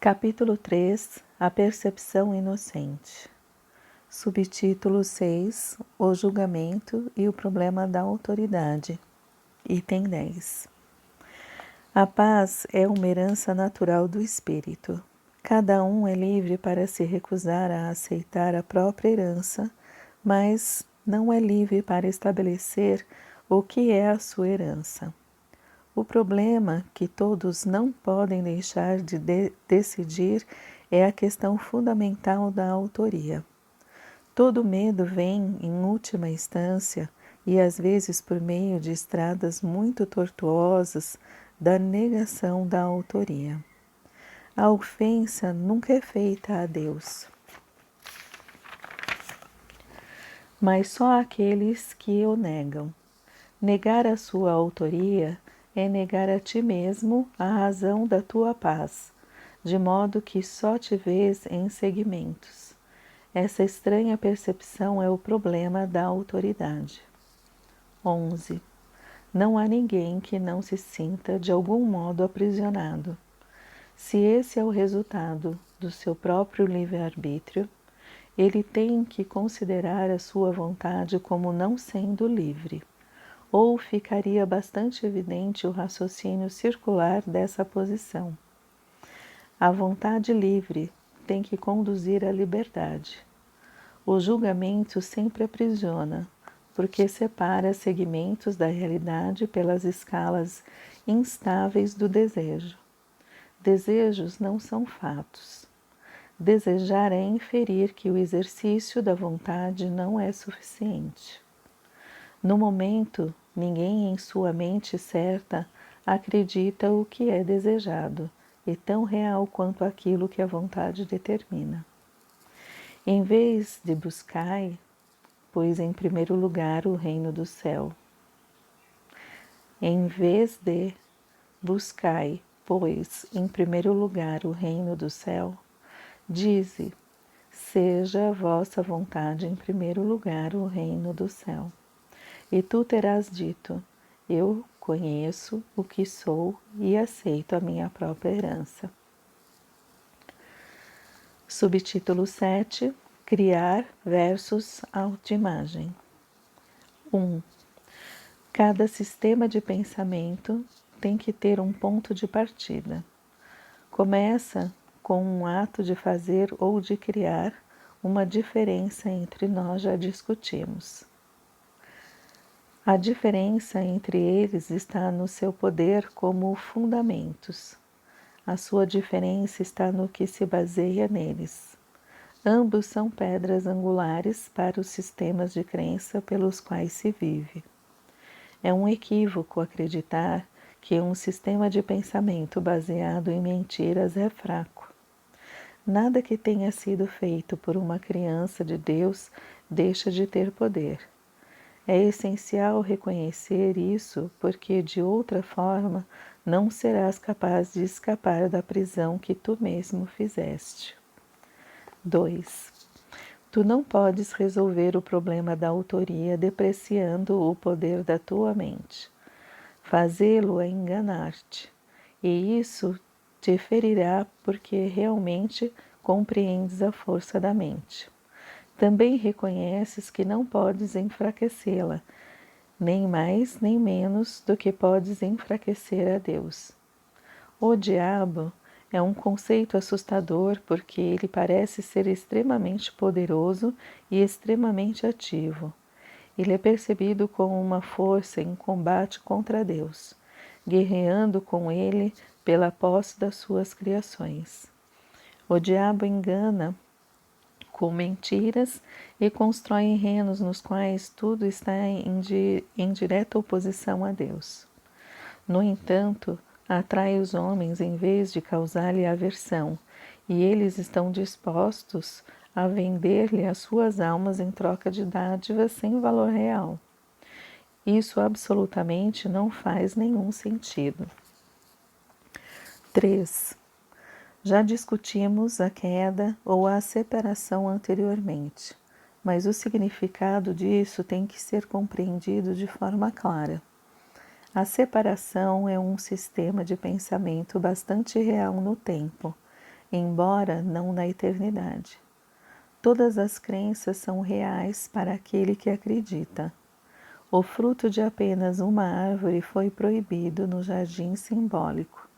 Capítulo 3 A percepção inocente. Subtítulo 6 O julgamento e o problema da autoridade. Item 10. A paz é uma herança natural do espírito. Cada um é livre para se recusar a aceitar a própria herança, mas não é livre para estabelecer o que é a sua herança. O problema que todos não podem deixar de decidir é a questão fundamental da autoria. Todo medo vem, em última instância, e às vezes por meio de estradas muito tortuosas, da negação da autoria. A ofensa nunca é feita a Deus, mas só àqueles que o negam. Negar a sua autoria é negar a ti mesmo a razão da tua paz, de modo que só te vês em segmentos. Essa estranha percepção é o problema da autoridade. 11. Não há ninguém que não se sinta de algum modo aprisionado. Se esse é o resultado do seu próprio livre-arbítrio, ele tem que considerar a sua vontade como não sendo livre. Ou ficaria bastante evidente o raciocínio circular dessa posição. A vontade livre tem que conduzir à liberdade. O julgamento sempre aprisiona, porque separa segmentos da realidade pelas escalas instáveis do desejo. Desejos não são fatos. Desejar é inferir que o exercício da vontade não é suficiente. No momento, ninguém em sua mente certa acredita o que é desejado, e tão real quanto aquilo que a vontade determina. Em vez de buscai, pois em primeiro lugar o reino do céu. Em vez de buscai, pois em primeiro lugar o reino do céu, dize, seja a vossa vontade em primeiro lugar o reino do céu. E tu terás dito, eu conheço o que sou e aceito a minha própria herança. Subtítulo 7 Criar versus autoimagem. 1. Cada sistema de pensamento tem que ter um ponto de partida. Começa com um ato de fazer ou de criar, uma diferença entre nós já discutimos. A diferença entre eles está no seu poder como fundamentos. A sua diferença está no que se baseia neles. Ambos são pedras angulares para os sistemas de crença pelos quais se vive. É um equívoco acreditar que um sistema de pensamento baseado em mentiras é fraco. Nada que tenha sido feito por uma criança de Deus deixa de ter poder. É essencial reconhecer isso, porque de outra forma não serás capaz de escapar da prisão que tu mesmo fizeste. 2. Tu não podes resolver o problema da autoria depreciando o poder da tua mente. Fazê-lo é enganar-te, e isso te ferirá porque realmente compreendes a força da mente. Também reconheces que não podes enfraquecê-la, nem mais nem menos do que podes enfraquecer a Deus. O diabo é um conceito assustador porque ele parece ser extremamente poderoso e extremamente ativo. Ele é percebido como uma força em combate contra Deus, guerreando com ele pela posse das suas criações. O diabo engana com mentiras e constrói reinos nos quais tudo está em direta oposição a Deus. No entanto, atrai os homens em vez de causar-lhe aversão, e eles estão dispostos a vender-lhe as suas almas em troca de dádivas sem valor real. Isso absolutamente não faz nenhum sentido. 3. Já discutimos a queda ou a separação anteriormente, mas o significado disso tem que ser compreendido de forma clara. A separação é um sistema de pensamento bastante real no tempo, embora não na eternidade. Todas as crenças são reais para aquele que acredita. O fruto de apenas uma árvore foi proibido no jardim simbólico,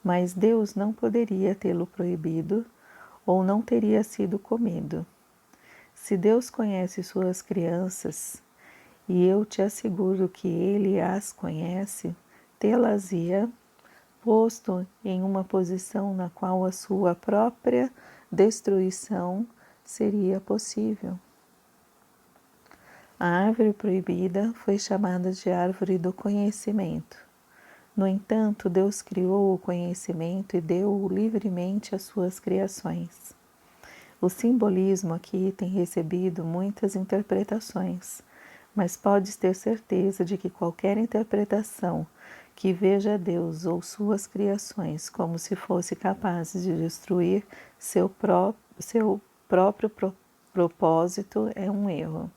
mas Deus não poderia tê-lo proibido ou não teria sido comido. Se Deus conhece suas crianças, e eu te asseguro que Ele as conhece, tê-las-ia posto em uma posição na qual a sua própria destruição seria possível. A árvore proibida foi chamada de árvore do conhecimento. No entanto, Deus criou o conhecimento e deu-o livremente às suas criações. O simbolismo aqui tem recebido muitas interpretações, mas podes ter certeza de que qualquer interpretação que veja Deus ou suas criações como se fosse capaz de destruir seu próprio propósito é um erro.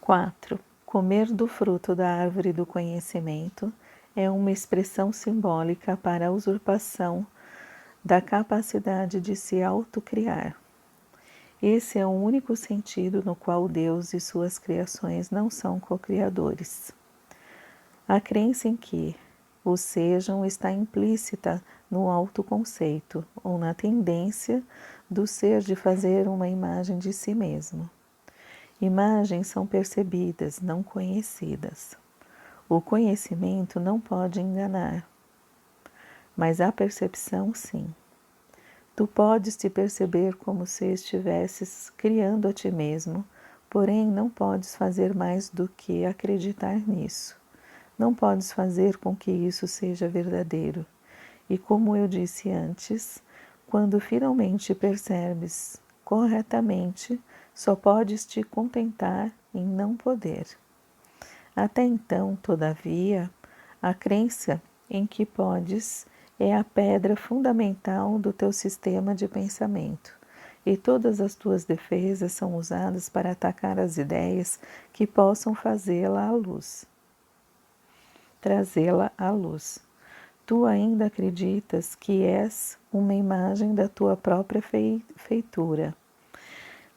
4. Comer do fruto da árvore do conhecimento é uma expressão simbólica para a usurpação da capacidade de se autocriar. Esse é o único sentido no qual Deus e suas criações não são co-criadores. A crença em que o sejam está implícita no autoconceito ou na tendência do ser de fazer uma imagem de si mesmo. Imagens são percebidas, não conhecidas. O conhecimento não pode enganar, mas a percepção sim. Tu podes te perceber como se estivesses criando a ti mesmo, porém não podes fazer mais do que acreditar nisso. Não podes fazer com que isso seja verdadeiro. E como eu disse antes, quando finalmente percebes corretamente, só podes te contentar em não poder. Até então, todavia, a crença em que podes é a pedra fundamental do teu sistema de pensamento, e todas as tuas defesas são usadas para atacar as ideias que possam fazê-la à luz. Trazê-la à luz. Tu ainda acreditas que és uma imagem da tua própria feitura.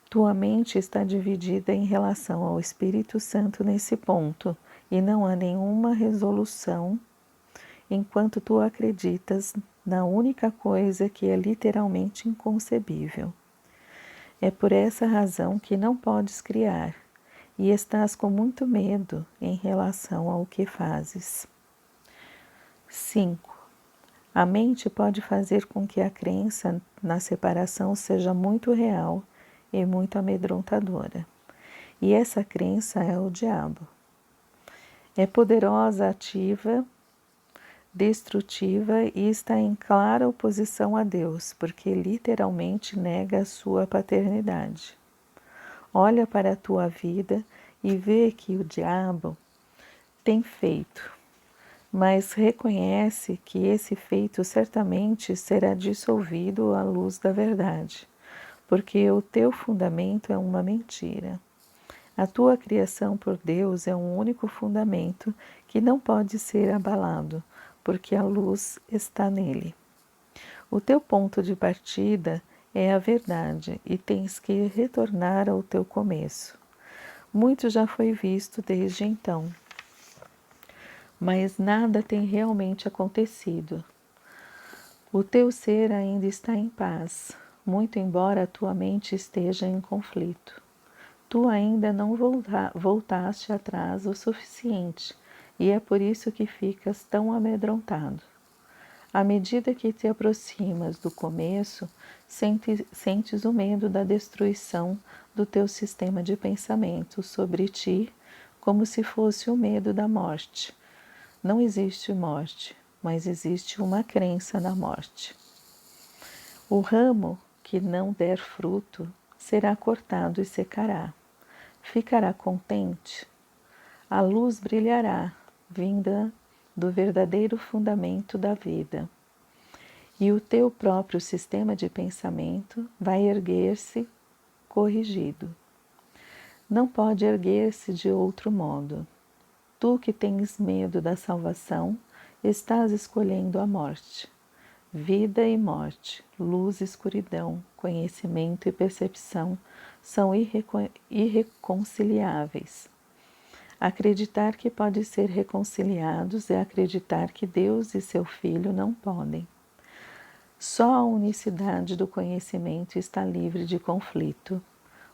Tua mente está dividida em relação ao Espírito Santo nesse ponto, e não há nenhuma resolução enquanto tu acreditas na única coisa que é literalmente inconcebível. É por essa razão que não podes criar, e estás com muito medo em relação ao que fazes. 5. A mente pode fazer com que a crença na separação seja muito real e muito amedrontadora. E essa crença é o diabo. É poderosa, ativa, destrutiva e está em clara oposição a Deus, porque literalmente nega a sua paternidade. Olha para a tua vida e vê que o diabo tem feito, mas reconhece que esse feito certamente será dissolvido à luz da verdade, porque o teu fundamento é uma mentira. A tua criação por Deus é um único fundamento que não pode ser abalado, porque a luz está nele. O teu ponto de partida é a verdade e tens que retornar ao teu começo. Muito já foi visto desde então, mas nada tem realmente acontecido. O teu ser ainda está em paz, muito embora a tua mente esteja em conflito. Tu ainda não voltaste atrás o suficiente, e é por isso que ficas tão amedrontado. À medida que te aproximas do começo, sentes o medo da destruição do teu sistema de pensamento sobre ti, como se fosse o medo da morte. Não existe morte, mas existe uma crença na morte. O ramo que não der fruto será cortado e secará. Ficará contente? A luz brilhará, vinda do verdadeiro fundamento da vida. E o teu próprio sistema de pensamento vai erguer-se corrigido. Não pode erguer-se de outro modo. Tu que tens medo da salvação, estás escolhendo a morte. Vida e morte, luz e escuridão, conhecimento e percepção são irreconciliáveis. Acreditar que podem ser reconciliados é acreditar que Deus e seu Filho não podem. Só a unicidade do conhecimento está livre de conflito.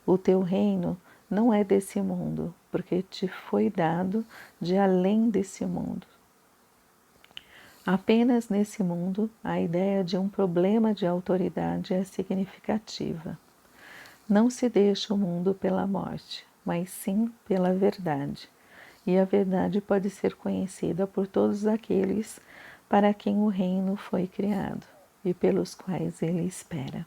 O teu reino não é desse mundo, porque te foi dado de além desse mundo. Apenas nesse mundo, a ideia de um problema de autoridade é significativa. Não se deixa o mundo pela morte, mas sim pela verdade. E a verdade pode ser conhecida por todos aqueles para quem o reino foi criado e pelos quais ele espera.